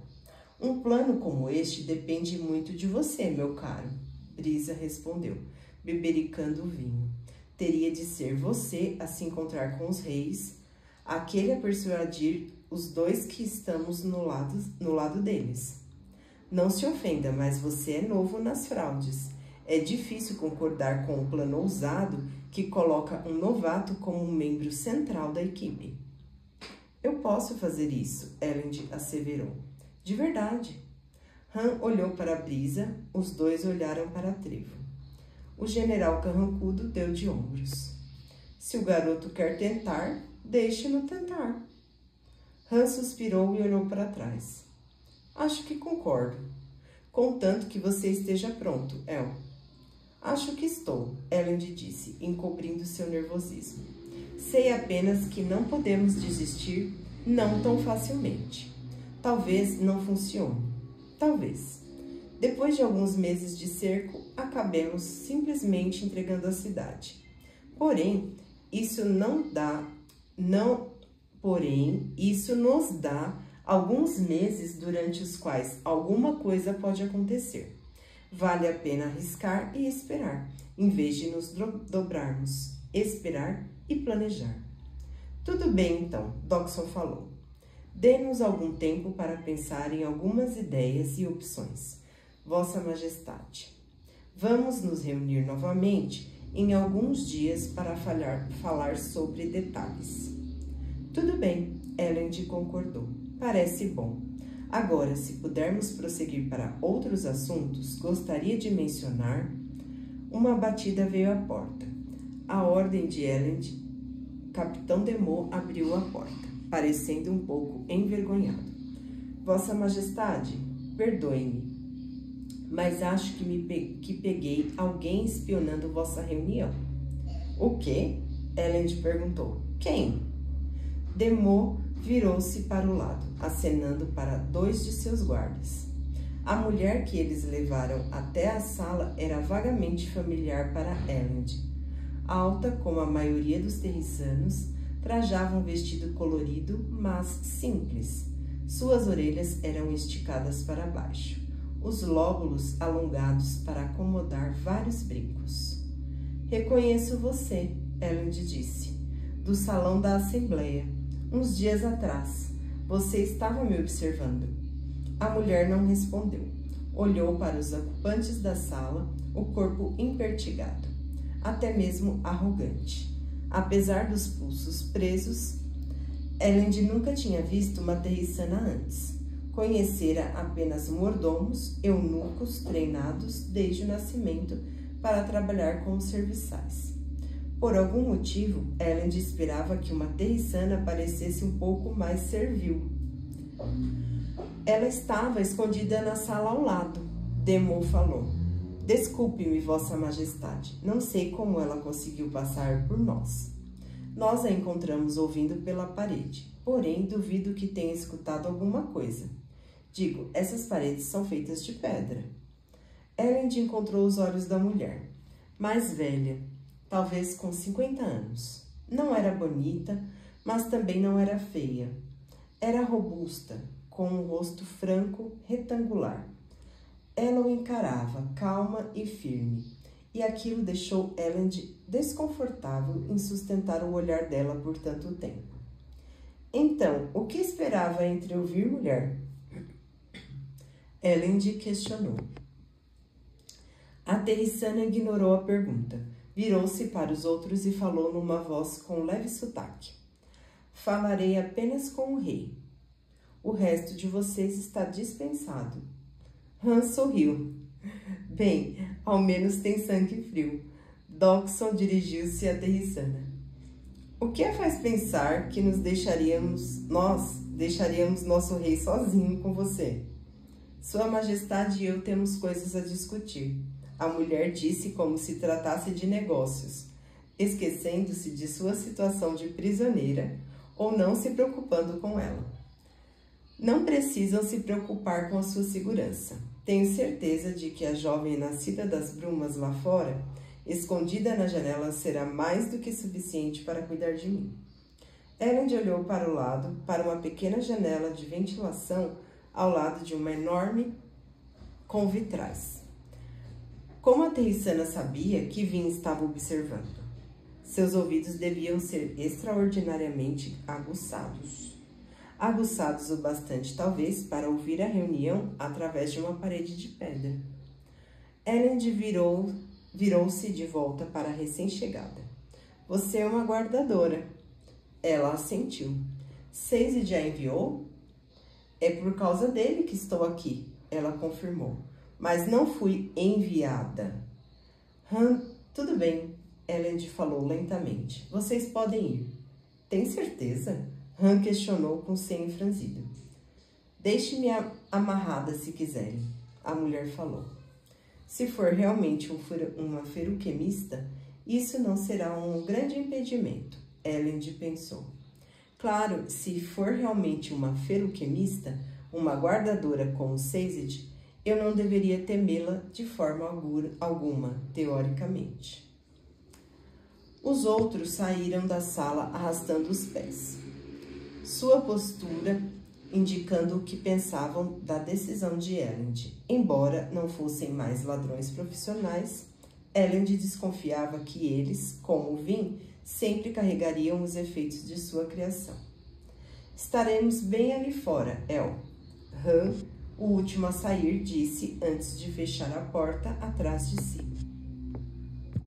Um plano como este depende muito de você, meu caro, Brisa respondeu, bebericando o vinho. Teria de ser você a se encontrar com os reis, aquele a persuadir os dois que estamos no lado deles. Não se ofenda, mas você é novo nas fraudes. É difícil concordar com um plano ousado que coloca um novato como um membro central da equipe. Eu posso fazer isso, Elend asseverou. De verdade. Han olhou para a Brisa, os dois olharam para Trevo. O general carrancudo deu de ombros. Se o garoto quer tentar, deixe-no tentar. Han suspirou e olhou para trás. Acho que concordo. Contanto que você esteja pronto, El. Acho que estou, Elend disse, encobrindo seu nervosismo. Sei apenas que não podemos desistir, não tão facilmente. Talvez não funcione. Talvez. Depois de alguns meses de cerco, acabemos simplesmente entregando a cidade. Porém, isso nos dá alguns meses durante os quais alguma coisa pode acontecer. Vale a pena arriscar e esperar, em vez de nos dobrarmos, esperar e planejar. Tudo bem, então, Dockson falou. Dê-nos algum tempo para pensar em algumas ideias e opções, Vossa Majestade. Vamos nos reunir novamente em alguns dias para falar sobre detalhes. Tudo bem, Elend concordou. Parece bom. Agora, se pudermos prosseguir para outros assuntos, gostaria de mencionar... Uma batida veio à porta. A ordem de Elend, Capitão Demo abriu a porta, parecendo um pouco envergonhado. Vossa Majestade, perdoe-me, mas acho que peguei alguém espionando vossa reunião. O quê? Elend perguntou. Quem? Demo virou-se para o lado, acenando para 2 de seus guardas. A mulher que eles levaram até a sala era vagamente familiar para Elend. Alta, como a maioria dos terrissanos, trajava um vestido colorido, mas simples. Suas orelhas eram esticadas para baixo, os lóbulos alongados para acomodar vários brincos. Reconheço você, Elend disse, do salão da Assembleia. Uns dias atrás, você estava me observando. A mulher não respondeu. Olhou para os ocupantes da sala, o corpo impertigado, até mesmo arrogante. Apesar dos pulsos presos, Elend nunca tinha visto uma terrissana antes. Conhecera apenas mordomos, eunucos treinados desde o nascimento para trabalhar como serviçais. Por algum motivo, Elend esperava que uma terrissana parecesse um pouco mais servil. Ela estava escondida na sala ao lado, Demo falou. Desculpe-me, Vossa Majestade, não sei como ela conseguiu passar por nós. Nós a encontramos ouvindo pela parede, porém duvido que tenha escutado alguma coisa. Digo, essas paredes são feitas de pedra. Elend encontrou os olhos da mulher, mais velha, talvez com 50 anos. Não era bonita, mas também não era feia. Era robusta, com um rosto franco, retangular. Ela o encarava, calma e firme, e aquilo deixou Elend desconfortável em sustentar o olhar dela por tanto tempo. Então, o que esperava entre ouvir mulher? Elend questionou. A Terrissana ignorou a pergunta, virou-se para os outros e falou numa voz com leve sotaque. Falarei apenas com o rei. O resto de vocês está dispensado. Han sorriu. Bem, ao menos tem sangue frio. Dockson dirigiu-se a Terrissana. O que a faz pensar que nós deixaríamos nosso rei sozinho com você? Sua Majestade e eu temos coisas a discutir. A mulher disse como se tratasse de negócios, esquecendo-se de sua situação de prisioneira ou não se preocupando com ela. Não precisam se preocupar com a sua segurança. Tenho certeza de que a jovem nascida das brumas lá fora, escondida na janela, será mais do que suficiente para cuidar de mim. Elend olhou para o lado, para uma pequena janela de ventilação ao lado de uma enorme com vitrais. Como a Terrissana sabia que Vin estava observando, seus ouvidos deviam ser extraordinariamente aguçados. Aguçados o bastante, talvez, para ouvir a reunião através de uma parede de pedra. Elend virou-se de volta para a recém-chegada. Você é uma guardadora. Ela assentiu. Sazed já enviou? É por causa dele que estou aqui, ela confirmou. Mas não fui enviada. Han, tudo bem, Elend falou lentamente. Vocês podem ir. Tem certeza? Han questionou com o senho franzido. Deixe-me amarrada se quiserem, a mulher falou. Se for realmente uma feruquemista, isso não será um grande impedimento, Elend pensou. Claro, se for realmente uma feruquemista, uma guardadora como Sazed, eu não deveria temê-la de forma alguma, teoricamente. Os outros saíram da sala arrastando os pés. Sua postura indicando o que pensavam da decisão de Elend. Embora não fossem mais ladrões profissionais, Elend desconfiava que eles, como Vin, sempre carregariam os efeitos de sua criação. Estaremos bem ali fora, El. Han, o último a sair, disse antes de fechar a porta atrás de si.